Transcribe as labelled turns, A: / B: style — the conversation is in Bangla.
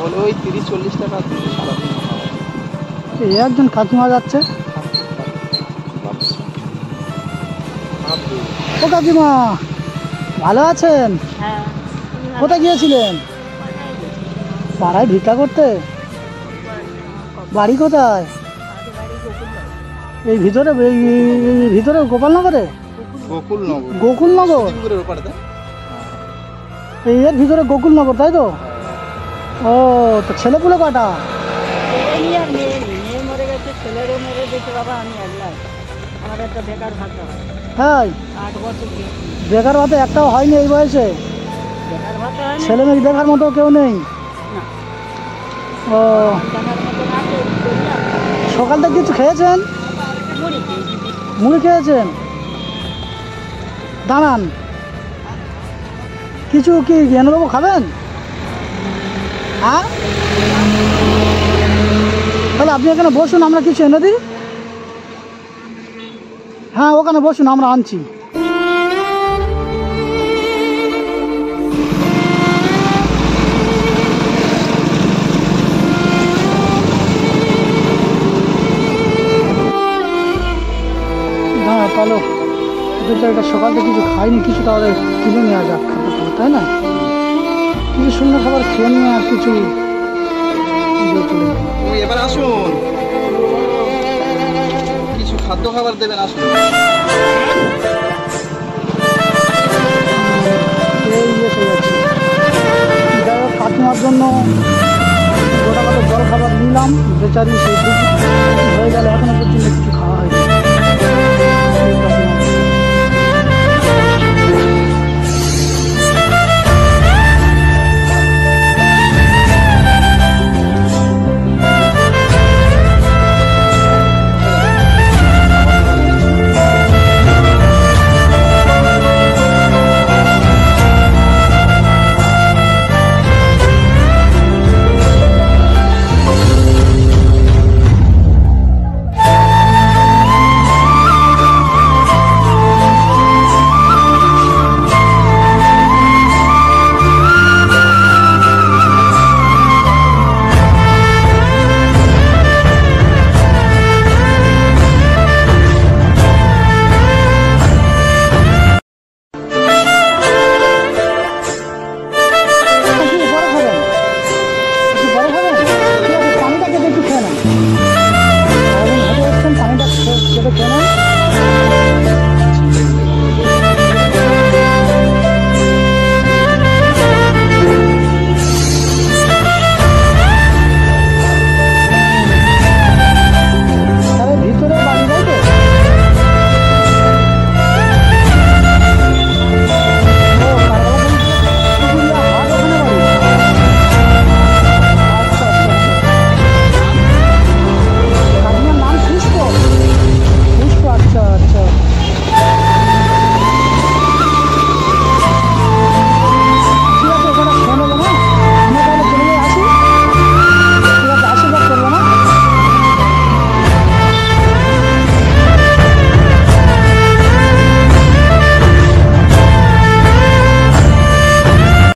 A: হলে ওই 30-40 টাকা সারাদিন।
B: এই একজন কাকিমা যাচ্ছে। ও কাকিমা ভালো আছেন? কোথায় গিয়েছিলেন? পাড়ায় ভিক্ষা করতে? বাড়ি কোথায়? এই ভিতরে ভিতরে গোপালনগরে? গোকুলনগর। এই এর ভিতরে গোকুলনগর, তাই তো? ও, তো ছেলেপুলে কটা? হ্যাঁ, বেকার ভাতা একটাও হয়নি এই বয়সে? ছেলে মেয়ে দেখার মতো কেউ নেই? ও, সকাল থেকে কিছু খেয়েছেন? মুড়ি খেয়েছেন? দাঁড়ান, কিছু কি এনে দেবো, খাবেন? হ্যাঁ, তাহলে আপনি এখানে বসুন, আমরা কিছু এনে দিই। হ্যাঁ, ওখানে বসুন, আমরা আনছি। হ্যাঁ, চলো, এটা সকাল থেকে কিছু খাইনি, কিছু তাহলে কিনে নেওয়া যাক খাবার খাবার, তাই না? কিছু শুকনো খাবার খেয়ে নিয়ে আর কিছু।
A: এবার আসুন, কিছু খাদ্য খাবার দেবেন, আসুন।
B: এই এসে গেছি। যাই হোক, কাকিমার জন্য গোটা জল খাবার নিলাম, বেচারি সেই হয়ে গেল, এখনো পর্যন্ত কিছু